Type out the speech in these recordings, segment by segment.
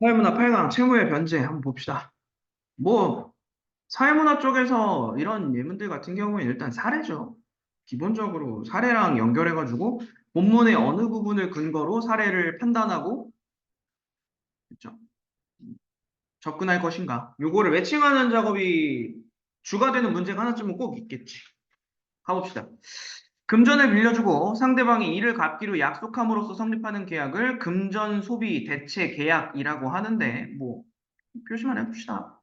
사회문화 8강 채무의 변제 한번 봅시다. 뭐 사회문화 쪽에서 이런 예문들 같은 경우에는 일단 사례죠. 기본적으로 사례랑 연결해가지고 본문의 어느 부분을 근거로 사례를 판단하고 그쵸? 접근할 것인가. 요거를 매칭하는 작업이 주가 되는 문제가 하나쯤은 꼭 있겠지. 가봅시다. 금전을 빌려주고 상대방이 이를 갚기로 약속함으로써 성립하는 계약을 금전 소비 대체 계약이라고 하는데 뭐 표시만 해봅시다.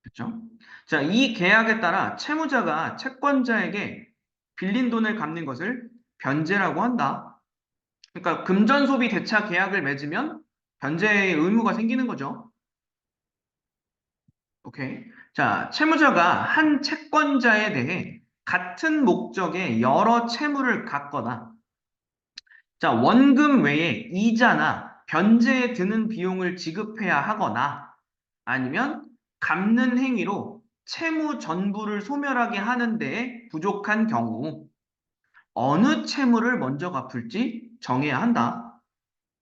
그렇죠? 자, 이 계약에 따라 채무자가 채권자에게 빌린 돈을 갚는 것을 변제라고 한다. 그러니까 금전 소비 대차 계약을 맺으면 변제의 의무가 생기는 거죠. 오케이. 자, 채무자가 한 채권자에 대해 같은 목적의 여러 채무를 갖거나 자, 원금 외에 이자나 변제에 드는 비용을 지급해야 하거나 아니면 갚는 행위로 채무 전부를 소멸하게 하는 데에 부족한 경우 어느 채무를 먼저 갚을지 정해야 한다.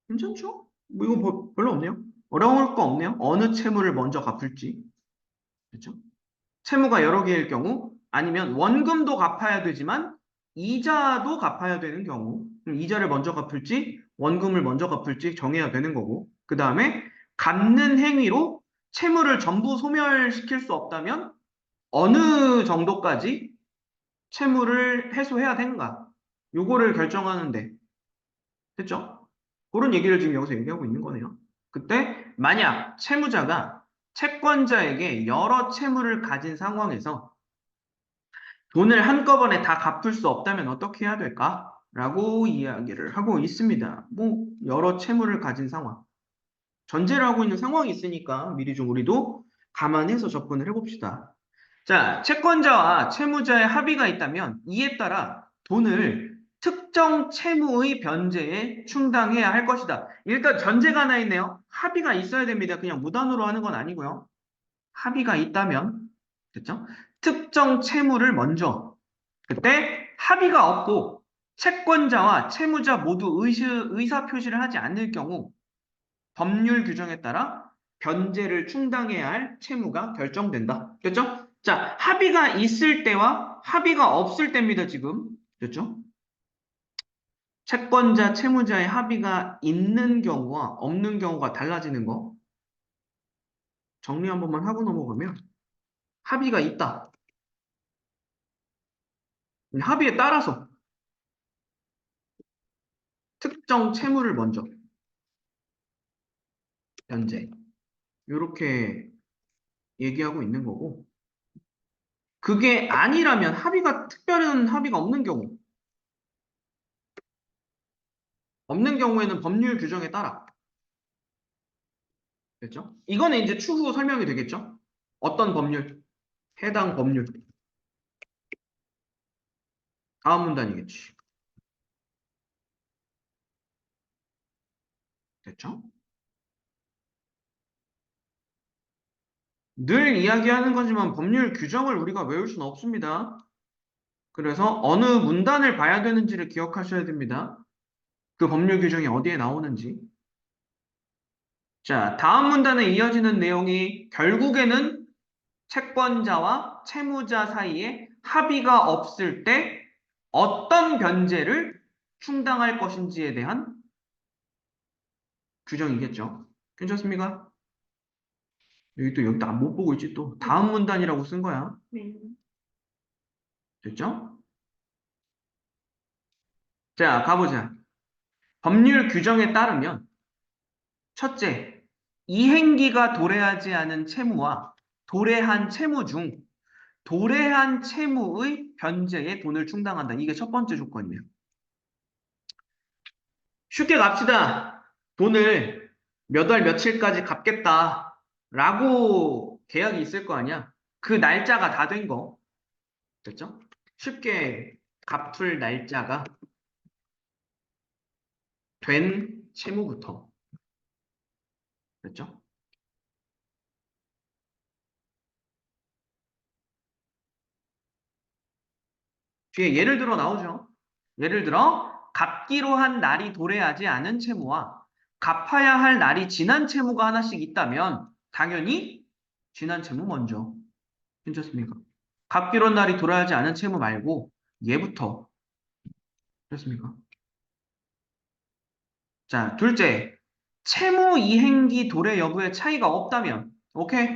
괜찮죠? 뭐 이거 별로 없네요. 어려울 거 없네요. 어느 채무를 먼저 갚을지. 그렇죠? 채무가 여러 개일 경우 아니면 원금도 갚아야 되지만 이자도 갚아야 되는 경우 그럼 이자를 먼저 갚을지 원금을 먼저 갚을지 정해야 되는 거고 그 다음에 갚는 행위로 채무를 전부 소멸시킬 수 없다면 어느 정도까지 채무를 해소해야 되는가 요거를 결정하는데 됐죠? 그런 얘기를 지금 여기서 얘기하고 있는 거네요. 그때 만약 채무자가 채권자에게 여러 채무를 가진 상황에서 돈을 한꺼번에 다 갚을 수 없다면 어떻게 해야 될까? 라고 이야기를 하고 있습니다. 뭐, 여러 채무를 가진 상황. 전제를 하고 있는 상황이 있으니까 미리 좀 우리도 감안해서 접근을 해봅시다. 자, 채권자와 채무자의 합의가 있다면 이에 따라 돈을 특정 채무의 변제에 충당해야 할 것이다. 일단 전제가 하나 있네요. 합의가 있어야 됩니다. 그냥 무단으로 하는 건 아니고요. 합의가 있다면, 됐죠? 특정 채무를 먼저 그때 합의가 없고 채권자와 채무자 모두 의사 표시를 하지 않을 경우 법률 규정에 따라 변제를 충당해야 할 채무가 결정된다. 됐죠? 자, 합의가 있을 때와 합의가 없을 때입니다, 지금. 됐죠? 채권자, 채무자의 합의가 있는 경우와 없는 경우가 달라지는 거 정리 한 번만 하고 넘어가면 합의가 있다. 합의에 따라서 특정 채무를 먼저 변제. 이렇게 얘기하고 있는 거고. 그게 아니라면 특별한 합의가 없는 경우에는 법률 규정에 따라 됐죠? 이거는 이제 추후 설명이 되겠죠? 어떤 법률? 해당 법률. 다음 문단이겠지. 됐죠? 늘 이야기하는 거지만 법률 규정을 우리가 외울 수는 없습니다. 그래서 어느 문단을 봐야 되는지를 기억하셔야 됩니다. 그 법률 규정이 어디에 나오는지. 자, 다음 문단에 이어지는 내용이 결국에는 채권자와 채무자 사이에 합의가 없을 때 어떤 변제를 충당할 것인지에 대한 규정이겠죠. 괜찮습니까? 여기도 못 보고 있지 또. 다음 문단이라고 쓴 거야. 네. 됐죠? 자, 가보자. 법률 규정에 따르면 첫째, 이행기가 도래하지 않은 채무와 도래한 채무 중 도래한 채무의 변제에 돈을 충당한다. 이게 첫 번째 조건이에요. 쉽게 갑시다. 돈을 몇 월 며칠까지 갚겠다. 라고 계약이 있을 거 아니야. 그 날짜가 다 된 거. 됐죠? 쉽게 갚을 날짜가 된 채무부터. 됐죠? 뒤에 예를 들어 나오죠. 예를 들어 갚기로 한 날이 도래하지 않은 채무와 갚아야 할 날이 지난 채무가 하나씩 있다면 당연히 지난 채무 먼저. 괜찮습니까? 갚기로 한 날이 돌아야지 않은 채무 말고 얘부터. 됐습니까? 자, 둘째. 채무 이행기 도래 여부의 차이가 없다면. 오케이?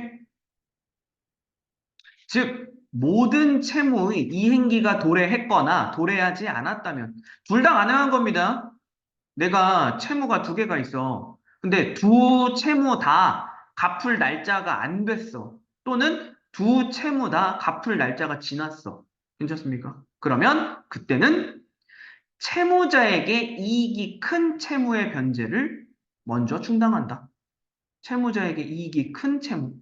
즉, 모든 채무의 이행기가 도래했거나 도래하지 않았다면 둘 다 가능한 겁니다. 내가 채무가 두 개가 있어. 근데 두 채무 다 갚을 날짜가 안 됐어. 또는 두 채무 다 갚을 날짜가 지났어. 괜찮습니까? 그러면 그때는 채무자에게 이익이 큰 채무의 변제를 먼저 충당한다. 채무자에게 이익이 큰 채무.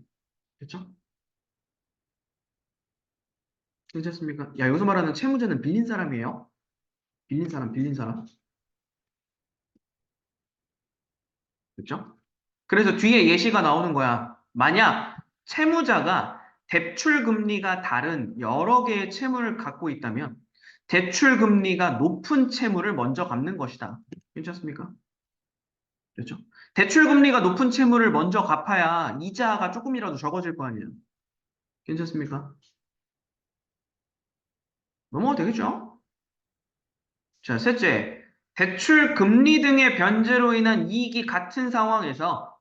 그렇죠? 괜찮습니까? 야, 여기서 말하는 채무자는 빌린 사람이에요. 빌린 사람, 빌린 사람. 그렇죠? 그래서 뒤에 예시가 나오는 거야. 만약 채무자가 대출 금리가 다른 여러 개의 채무를 갖고 있다면 대출 금리가 높은 채무를 먼저 갚는 것이다. 괜찮습니까? 그렇죠? 대출 금리가 높은 채무를 먼저 갚아야 이자가 조금이라도 적어질 거 아니에요. 괜찮습니까? 넘어가도 되겠죠? 자, 셋째. 대출 금리 등의 변제로 인한 이익이 같은 상황에서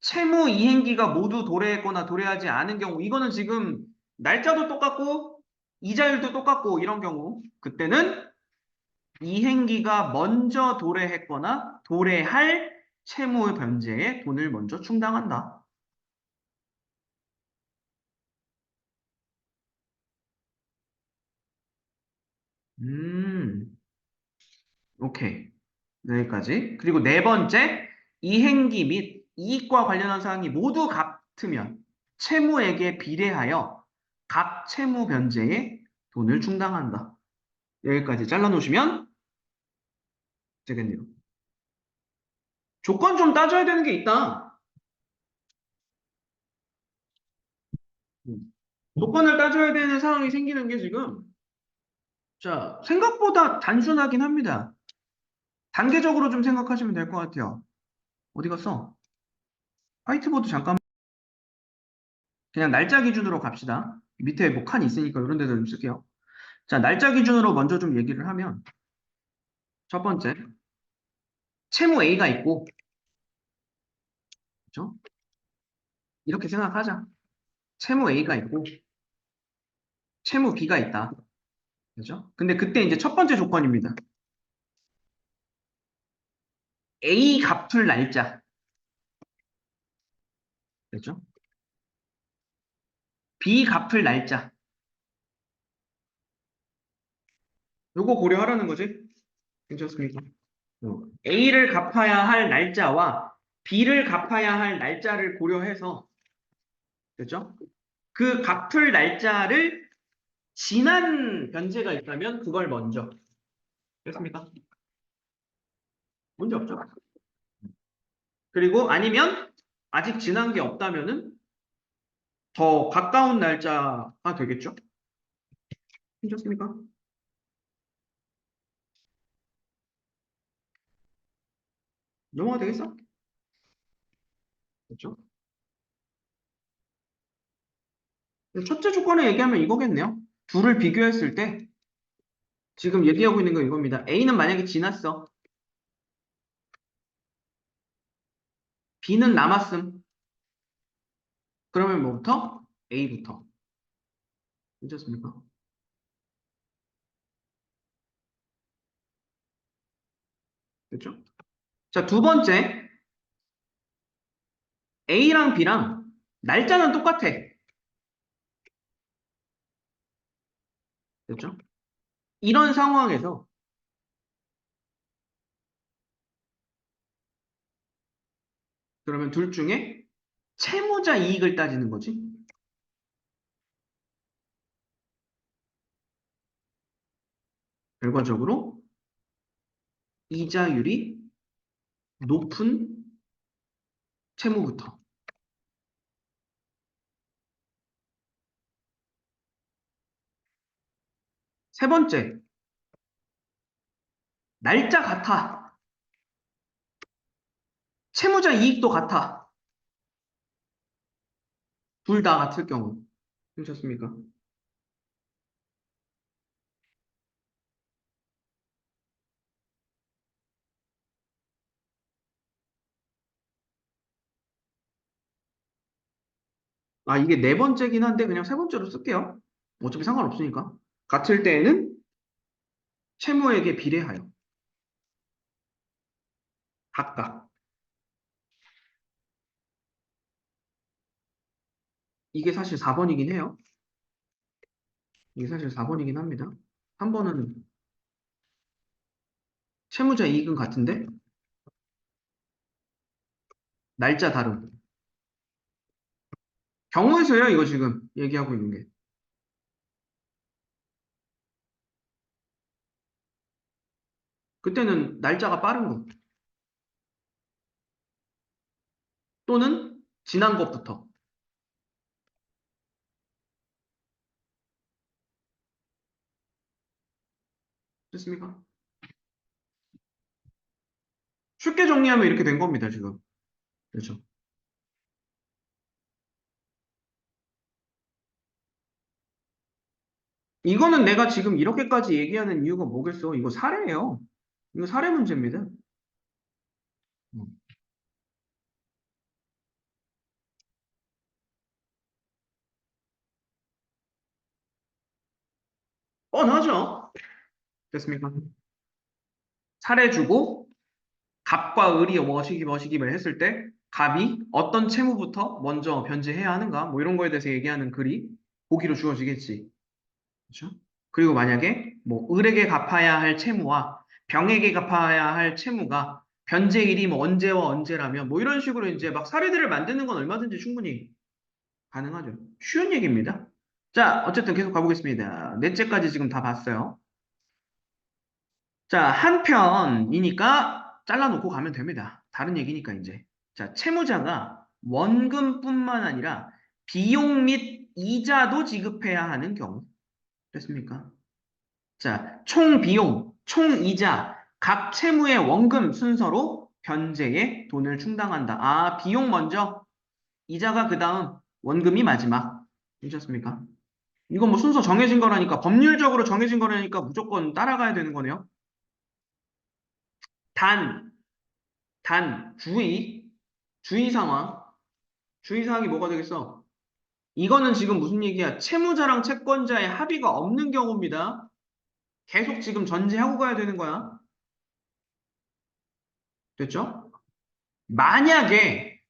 채무 이행기가 모두 도래했거나 도래하지 않은 경우, 이거는 지금 날짜도 똑같고, 이자율도 똑같고, 이런 경우, 그때는 이행기가 먼저 도래했거나 도래할 채무 변제에 돈을 먼저 충당한다. 음, 오케이. 여기까지. 그리고 네 번째, 이행기 및 이익과 관련한 사항이 모두 같으면 채무에게 비례하여 각 채무 변제에 돈을 충당한다. 여기까지 잘라놓으시면 되겠네요. 조건 좀 따져야 되는 게 있다. 조건을 따져야 되는 상황이 생기는 게 지금, 자, 생각보다 단순하긴 합니다. 단계적으로 좀 생각하시면 될 것 같아요. 어디 갔어? 화이트보드 잠깐, 그냥 날짜 기준으로 갑시다. 밑에 뭐 칸 있으니까 이런 데도 좀 쓸게요. 자, 날짜 기준으로 먼저 좀 얘기를 하면, 첫 번째, 채무 A가 있고, 그죠? 이렇게 생각하자. 채무 A가 있고, 채무 B가 있다. 그죠? 근데 그때 이제 첫 번째 조건입니다. A 갚을 날짜. 그죠? B 갚을 날짜. 요거 고려하라는 거지? 괜찮습니까? A를 갚아야 할 날짜와 B를 갚아야 할 날짜를 고려해서, 그죠? 그 갚을 날짜를 지난 변제가 있다면 그걸 먼저. 됐습니까? 문제 없죠? 그리고 아니면 아직 지난 게 없다면은 더 가까운 날짜가 되겠죠? 괜찮습니까? 넘어가 되겠어? 그렇죠? 첫째 조건을 얘기하면 이거겠네요. 둘을 비교했을 때 지금 얘기하고 있는 건 이겁니다. A는 만약에 지났어. B는 남았음. 그러면 뭐부터? A부터. 괜찮습니까? 그렇죠? 자, 두 번째, A랑 B랑 날짜는 똑같아. 그렇죠? 이런 상황에서 그러면 둘 중에 채무자 이익을 따지는 거지. 결과적으로 이자율이 높은 채무부터. 세 번째, 날짜 같아. 채무자 이익도 같아. 둘 다 같을 경우. 괜찮습니까? 아, 이게 네 번째긴 한데 그냥 세 번째로 쓸게요. 어차피 상관없으니까. 같을 때에는 채무에게 비례하여 각각. 이게 사실 4번이긴 해요. 이게 사실 4번이긴 합니다. 3번은 채무자 이익은 같은데 날짜 다름. 경우에서요, 이거 지금 얘기하고 있는 게. 그때는 날짜가 빠른 거. 또는 지난 것부터. 됐습니까? 쉽게 정리하면 이렇게 된 겁니다, 지금. 그렇죠. 이거는 내가 지금 이렇게까지 얘기하는 이유가 뭐겠어? 이거 사례예요. 이거 사례 문제입니다. 음. 뻔하죠? 됐습니까? 사례 주고 갑과 을이 머시기를 했을 때 갑이 어떤 채무부터 먼저 변제해야 하는가? 뭐 이런 거에 대해서 얘기하는 글이 보기로 주어지겠지. 그렇죠? 그리고 만약에 뭐 을에게 갚아야 할 채무와 병에게 갚아야 할 채무가 변제일이 뭐 언제와 언제라면 뭐 이런 식으로 이제 막 사례들을 만드는 건 얼마든지 충분히 가능하죠. 쉬운 얘기입니다. 자, 어쨌든 계속 가보겠습니다. 넷째까지 지금 다 봤어요. 자, 한 편이니까 잘라놓고 가면 됩니다. 다른 얘기니까 이제. 자, 채무자가 원금뿐만 아니라 비용 및 이자도 지급해야 하는 경우. 됐습니까? 자, 총 비용, 총 이자, 각 채무의 원금 순서로 변제에 돈을 충당한다. 아, 비용 먼저, 이자가 그 다음, 원금이 마지막. 괜찮습니까? 이건 뭐 순서 정해진 거라니까, 법률적으로 정해진 거라니까 무조건 따라가야 되는 거네요. 단, 주의 상황. 주의 사항이 뭐가 되겠어? 이거는 지금 무슨 얘기야? 채무자랑 채권자의 합의가 없는 경우입니다. 계속 지금 전제하고 가야 되는 거야. 됐죠? 만약에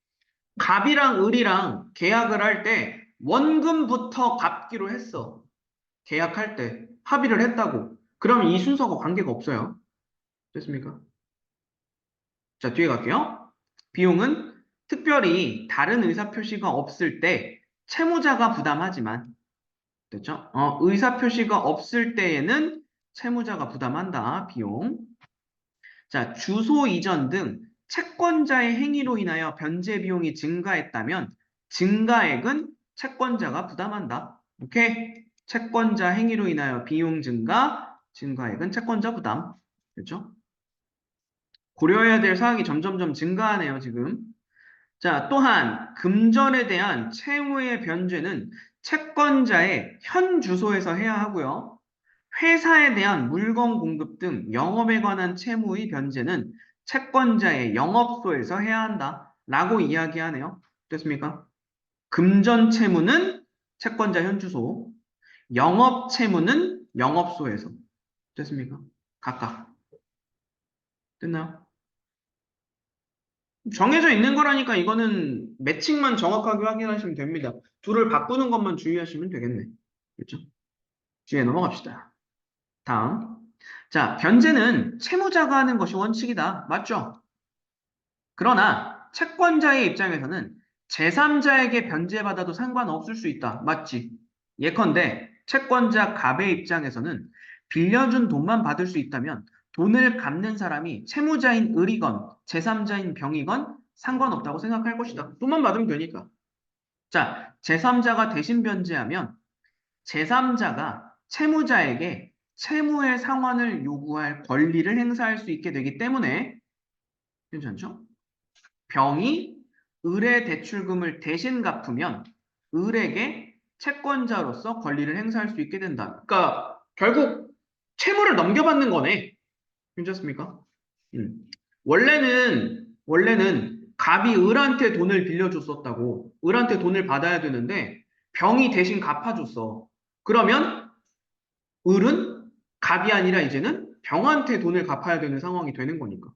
갑이랑 을이랑 계약을 할 때 원금부터 갚기로 했어. 계약할 때 합의를 했다고. 그러면 이 순서가 관계가 없어요. 됐습니까? 자, 뒤에 갈게요. 비용은 특별히 다른 의사표시가 없을 때 채무자가 부담하지만, 됐죠? 의사표시가 없을 때에는 채무자가 부담한다. 비용. 자, 주소 이전 등 채권자의 행위로 인하여 변제 비용이 증가했다면 증가액은 채권자가 부담한다. 오케이? 채권자 행위로 인하여 비용 증가, 증가액은 채권자 부담. 그렇죠? 고려해야 될 사항이 점점점 증가하네요, 지금. 자, 또한 금전에 대한 채무의 변제는 채권자의 현 주소에서 해야 하고요. 회사에 대한 물건 공급 등 영업에 관한 채무의 변제는 채권자의 영업소에서 해야 한다. 라고 이야기하네요. 됐습니까? 금전 채무는 채권자 현 주소, 영업 채무는 영업소에서. 됐습니까? 각각. 됐나요? 정해져 있는 거라니까 이거는 매칭만 정확하게 확인하시면 됩니다. 둘을 바꾸는 것만 주의하시면 되겠네. 그렇죠? 뒤에 넘어갑시다. 다음. 자, 변제는 채무자가 하는 것이 원칙이다. 맞죠? 그러나 채권자의 입장에서는 제3자에게 변제받아도 상관없을 수 있다. 맞지? 예컨대 채권자 갑의 입장에서는 빌려준 돈만 받을 수 있다면 돈을 갚는 사람이 채무자인 을이건 제3자인 병이건 상관없다고 생각할 것이다. 돈만 받으면 되니까. 자, 제3자가 대신 변제하면 제3자가 채무자에게 채무의 상환을 요구할 권리를 행사할 수 있게 되기 때문에 괜찮죠? 병이 을의 대출금을 대신 갚으면 을에게 채권자로서 권리를 행사할 수 있게 된다. 그러니까 결국 채무를 넘겨받는 거네. 괜찮습니까? 음. 원래는 갑이 을한테 돈을 빌려줬었다고 을한테 돈을 받아야 되는데 병이 대신 갚아줬어. 그러면 을은 갑이 아니라 이제는 병한테 돈을 갚아야 되는 상황이 되는 거니까.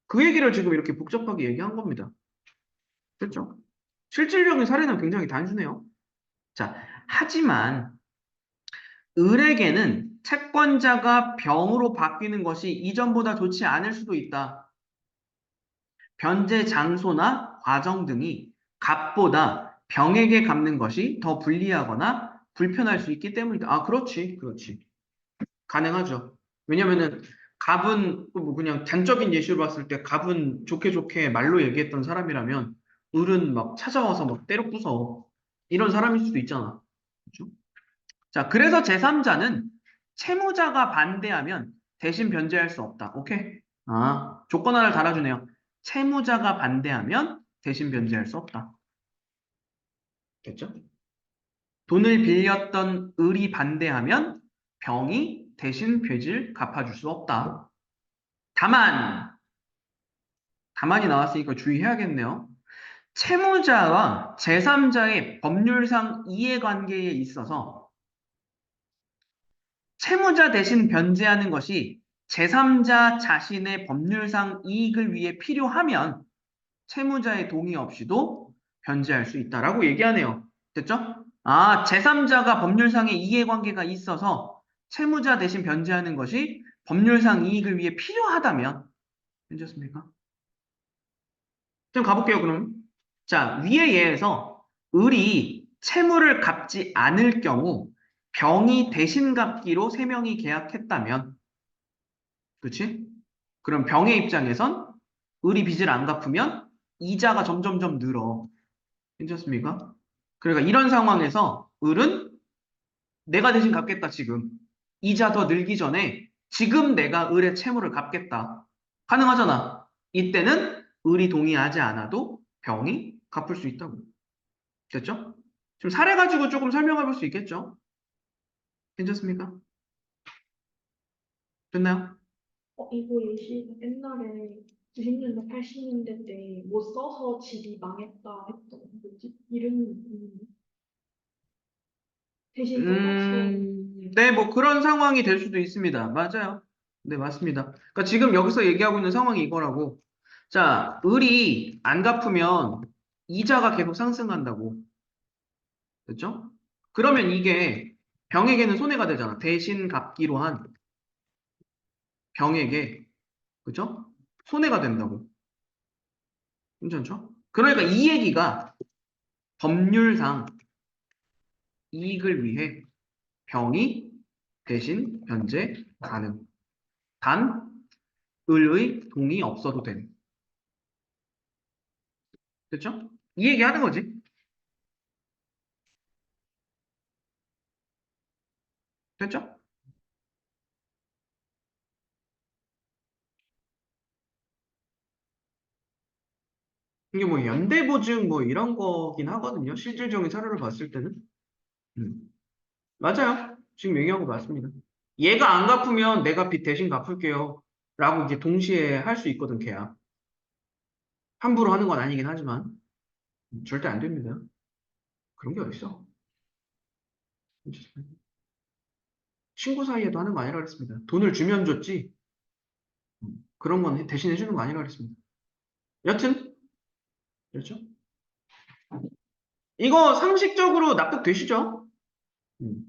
그 얘기를 지금 이렇게 복잡하게 얘기한 겁니다. 됐죠? 실질적인 사례는 굉장히 단순해요. 자, 하지만 을에게는 채권자가 병으로 바뀌는 것이 이전보다 좋지 않을 수도 있다. 변제 장소나 과정 등이 갑보다 병에게 갚는 것이 더 불리하거나 불편할 수 있기 때문이다. 아, 그렇지, 그렇지. 가능하죠. 왜냐면은 갑은 뭐 그냥 단적인 예시로 봤을 때 갑은 좋게 좋게 말로 얘기했던 사람이라면 을은 막 찾아와서 막 때려 부숴. 이런 사람일 수도 있잖아. 그렇죠? 자, 그래서 제3자는 채무자가 반대하면 대신 변제할 수 없다. 오케이? 아, 조건 하나를 달아주네요. 채무자가 반대하면 대신 변제할 수 없다. 됐죠? 돈을 빌렸던 을이 반대하면 병이 대신 빚을 갚아줄 수 없다. 다만, 다만이 나왔으니까 주의해야겠네요. 채무자와 제3자의 법률상 이해관계에 있어서 채무자 대신 변제하는 것이 제3자 자신의 법률상 이익을 위해 필요하면 채무자의 동의 없이도 변제할 수 있다라고 얘기하네요. 됐죠? 아, 제3자가 법률상의 이해관계가 있어서 채무자 대신 변제하는 것이 법률상 이익을 위해 필요하다면 괜찮습니까? 좀 가볼게요, 그럼. 자, 위의 예에서 을이 채무를 갚지 않을 경우 병이 대신 갚기로 세 명이 계약했다면, 그렇지? 그럼 병의 입장에선 을이 빚을 안 갚으면 이자가 점점점 늘어. 괜찮습니까? 그러니까 이런 상황에서 을은 내가 대신 갚겠다, 지금. 이자 더 늘기 전에 지금 내가 을의 채무를 갚겠다. 가능하잖아. 이때는 을이 동의하지 않아도 병이 갚을 수 있다고. 됐죠? 좀 사례 가지고 조금 설명해 볼 수 있겠죠? 괜찮습니까? 됐나요? 이거 예시 옛날에 90년대, 80년대 때 못 써서 집이 망했다 했던 뭐지? 이름이 대신 써줬어. 네, 뭐 그런 상황이 될 수도 있습니다. 맞아요. 네, 맞습니다. 그러니까 지금 여기서 얘기하고 있는 상황이 이거라고. 자, 을이 안 갚으면 이자가 계속 상승한다고. 됐죠? 그러면 이게 병에게는 손해가 되잖아. 대신 갚기로 한 병에게, 그죠? 손해가 된다고. 괜찮죠? 그러니까 이 얘기가 법률상 이익을 위해 병이 대신 변제 가능. 단, 을의 동의 없어도 됨. 그쵸? 이 얘기 하는 거지. 됐죠? 이게 뭐 연대보증 뭐 이런 거긴 하거든요. 실질적인 사례를 봤을 때는. 음. 맞아요. 지금 얘기한 거 맞습니다. 얘가 안 갚으면 내가 빚 대신 갚을게요. 라고 이제 동시에 할 수 있거든, 계약. 함부로 하는 건 아니긴 하지만. 절대 안 됩니다. 그런 게 어딨어. 친구 사이에도 하는 거 아니라 그랬습니다. 돈을 주면 줬지. 그런 건 대신 해주는 거 아니라 그랬습니다. 여튼, 그렇죠? 이거 상식적으로 납득되시죠? 음.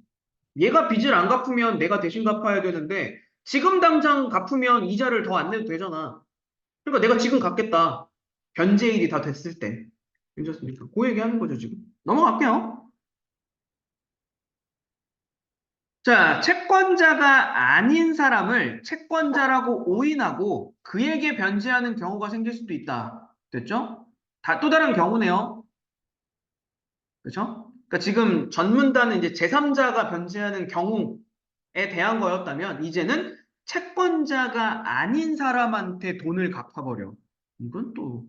얘가 빚을 안 갚으면 내가 대신 갚아야 되는데, 지금 당장 갚으면 이자를 더 안 내도 되잖아. 그러니까 내가 지금 갚겠다. 변제일이 다 됐을 때. 괜찮습니까? 그 얘기 하는 거죠, 지금. 넘어갈게요. 자, 채권자가 아닌 사람을 채권자라고 오인하고 그에게 변제하는 경우가 생길 수도 있다. 됐죠? 또 다른 경우네요. 그렇죠? 그러니까 지금 전문단은 이제 제3자가 변제하는 경우에 대한 거였다면 이제는 채권자가 아닌 사람한테 돈을 갚아버려. 이건 또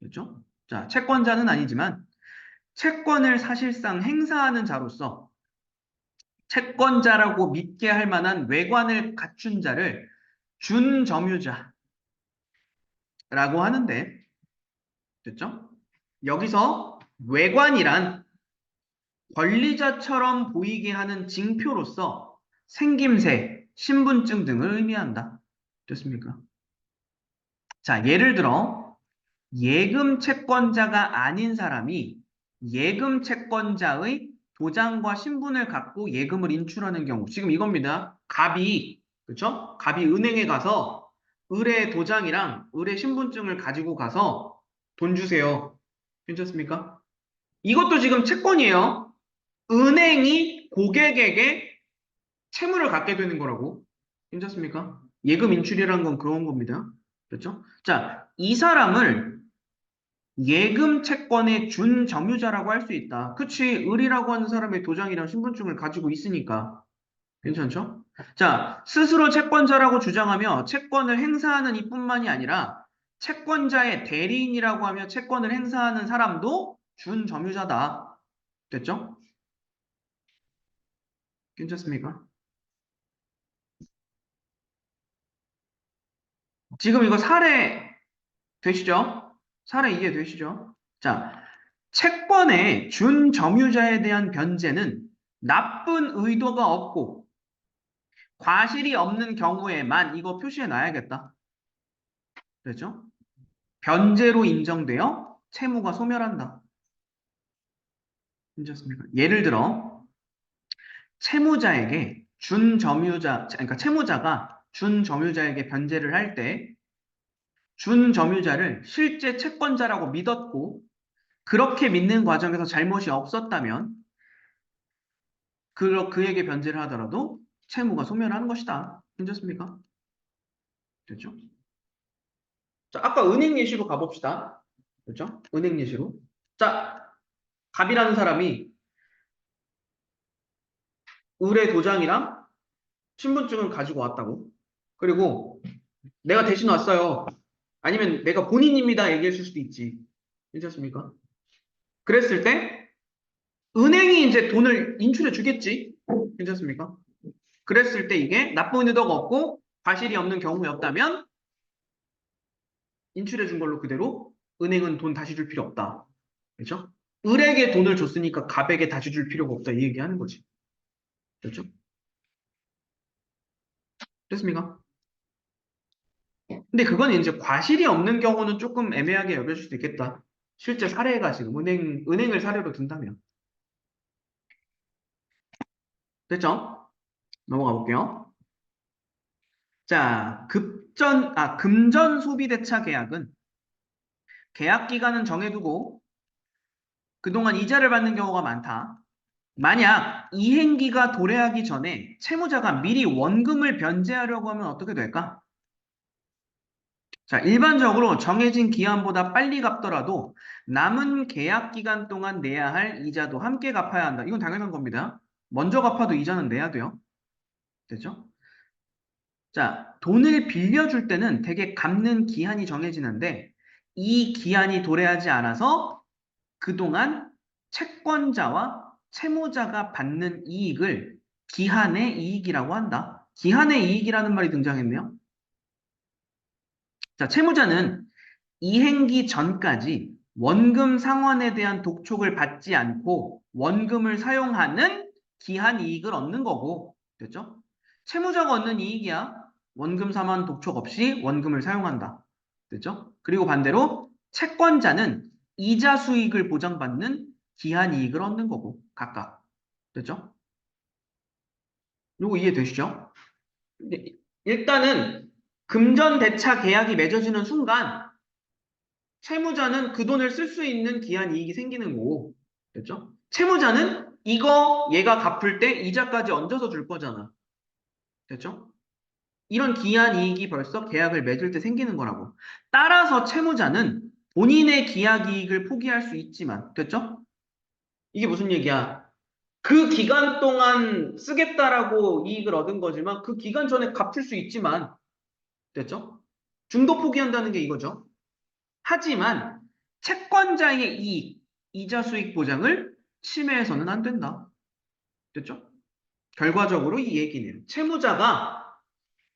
됐죠? 자, 채권자는 아니지만 채권을 사실상 행사하는 자로서 채권자라고 믿게 할 만한 외관을 갖춘 자를 준점유자라고 하는데, 됐죠? 여기서 외관이란 권리자처럼 보이게 하는 징표로서 생김새, 신분증 등을 의미한다. 됐습니까? 자, 예를 들어 예금 채권자가 아닌 사람이 예금 채권자의 도장과 신분을 갖고 예금을 인출하는 경우. 지금 이겁니다. 갑이, 그렇죠? 갑이 은행에 가서 을의 도장이랑 을의 신분증을 가지고 가서 돈 주세요. 괜찮습니까? 이것도 지금 채권이에요. 은행이 고객에게 채무를 갖게 되는 거라고. 괜찮습니까? 예금 인출이라는 건 그런 겁니다. 그렇죠? 자, 이 사람을 예금 채권의 준점유자라고 할 수 있다. 그치, 을이라고 하는 사람의 도장이랑 신분증을 가지고 있으니까. 괜찮죠? 자, 스스로 채권자라고 주장하며 채권을 행사하는 이뿐만이 아니라 채권자의 대리인이라고 하며 채권을 행사하는 사람도 준점유자다. 됐죠? 괜찮습니까? 지금 이거 사례 되시죠? 사례 이해되시죠? 자, 채권의 준점유자에 대한 변제는 나쁜 의도가 없고 과실이 없는 경우에만 이거 표시해 놔야겠다. 그렇죠? 변제로 인정되어 채무가 소멸한다. 괜찮습니까? 예를 들어 채무자에게 준점유자, 그러니까 채무자가 준점유자에게 변제를 할 때 준점유자를 실제 채권자라고 믿었고 그렇게 믿는 과정에서 잘못이 없었다면 그에게 변제를 하더라도 채무가 소멸하는 것이다. 괜찮습니까? 됐죠? 자, 아까 은행 예시로 가봅시다. 그렇죠? 은행 예시로. 자, 갑이라는 사람이 을의 도장이랑 신분증을 가지고 왔다고. 그리고 내가 대신 왔어요. 아니면 내가 본인입니다. 얘기했을 수도 있지. 괜찮습니까? 그랬을 때 은행이 이제 돈을 인출해 주겠지. 괜찮습니까? 그랬을 때 이게 나쁜 의도가 없고 과실이 없는 경우였다면 인출해 준 걸로 그대로 은행은 돈 다시 줄 필요 없다. 그렇죠? 을에게 돈을 줬으니까 갑에게 다시 줄 필요가 없다. 이 얘기하는 거지. 그렇죠? 됐습니까? 근데 그건 이제 과실이 없는 경우는 조금 애매하게 여겨질 수도 있겠다. 실제 사례가 지금 은행을 사례로 든다면. 됐죠? 넘어가 볼게요. 자, 금전 소비대차 계약은 계약 기간은 정해두고 그동안 이자를 받는 경우가 많다. 만약 이행기가 도래하기 전에 채무자가 미리 원금을 변제하려고 하면 어떻게 될까? 자, 일반적으로 정해진 기한보다 빨리 갚더라도 남은 계약 기간 동안 내야 할 이자도 함께 갚아야 한다. 이건 당연한 겁니다. 먼저 갚아도 이자는 내야 돼요. 됐죠? 자, 돈을 빌려줄 때는 대개 갚는 기한이 정해지는데 이 기한이 도래하지 않아서 그동안 채권자와 채무자가 받는 이익을 기한의 이익이라고 한다. 기한의 이익이라는 말이 등장했네요. 자, 채무자는 이행기 전까지 원금 상환에 대한 독촉을 받지 않고 원금을 사용하는 기한 이익을 얻는 거고, 됐죠? 채무자가 얻는 이익이야. 원금 상환 독촉 없이 원금을 사용한다. 됐죠? 그리고 반대로 채권자는 이자 수익을 보장받는 기한 이익을 얻는 거고, 각각. 됐죠? 요거 이해되시죠? 근데 일단은 금전대차 계약이 맺어지는 순간 채무자는 그 돈을 쓸 수 있는 기한 이익이 생기는 거고, 됐죠? 채무자는 이거 얘가 갚을 때 이자까지 얹어서 줄 거잖아. 됐죠? 이런 기한 이익이 벌써 계약을 맺을 때 생기는 거라고. 따라서 채무자는 본인의 기약 이익을 포기할 수 있지만, 됐죠? 이게 무슨 얘기야? 그 기간 동안 쓰겠다라고 이익을 얻은 거지만 그 기간 전에 갚을 수 있지만, 됐죠? 중도 포기한다는 게 이거죠. 하지만 채권자의 이익, 이자 수익 보장을 침해해서는 안 된다. 됐죠? 결과적으로 이 얘기는 채무자가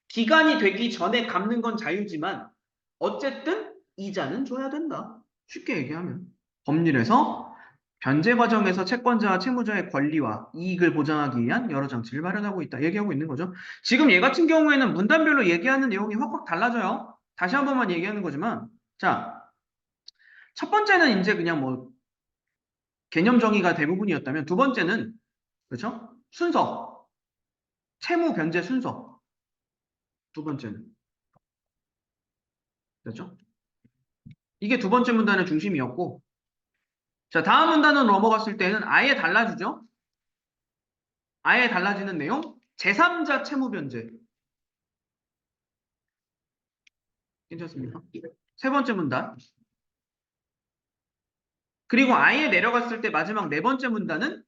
기간이 되기 전에 갚는 건 자유지만 어쨌든 이자는 줘야 된다. 쉽게 얘기하면 법률에서 변제 과정에서 채권자와 채무자의 권리와 이익을 보장하기 위한 여러 장치를 마련하고 있다. 얘기하고 있는 거죠. 지금 얘 같은 경우에는 문단별로 얘기하는 내용이 확확 달라져요. 다시 한 번만 얘기하는 거지만 자, 첫 번째는 이제 그냥 뭐 개념 정의가 대부분이었다면 두 번째는 그렇죠? 순서, 채무 변제 순서. 두 번째는 그렇죠? 이게 두 번째 문단의 중심이었고 자, 다음 문단으로 넘어갔을 때는 아예 달라지죠? 아예 달라지는 내용? 제3자 채무 변제. 괜찮습니까? 세 번째 문단. 그리고 아예 내려갔을 때 마지막 네 번째 문단은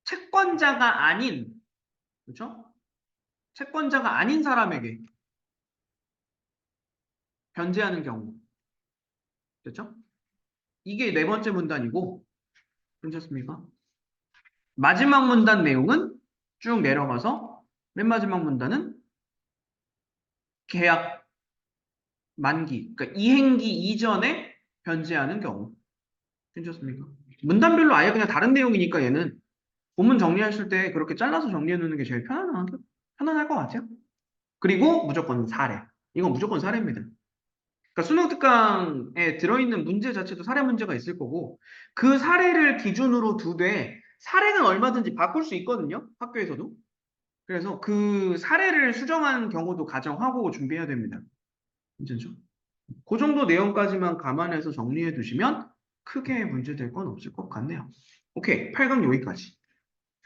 채권자가 아닌, 그렇죠? 채권자가 아닌 사람에게 변제하는 경우. 됐죠? 이게 네 번째 문단이고, 괜찮습니까? 마지막 문단 내용은 쭉 내려가서 맨 마지막 문단은 계약 만기, 그러니까 이행기 이전에 변제하는 경우. 괜찮습니까? 문단별로 아예 그냥 다른 내용이니까 얘는 본문 정리하실 때 그렇게 잘라서 정리해 놓는 게 제일 편안할 것 같아요. 그리고 무조건 사례. 이건 무조건 사례입니다. 그러니까 수능 특강에 들어있는 문제 자체도 사례 문제가 있을 거고 그 사례를 기준으로 두되 사례는 얼마든지 바꿀 수 있거든요. 학교에서도. 그래서 그 사례를 수정한 경우도 가정하고 준비해야 됩니다. 괜찮죠? 그 정도 내용까지만 감안해서 정리해 두시면 크게 문제될 건 없을 것 같네요. 오케이, 8강 여기까지.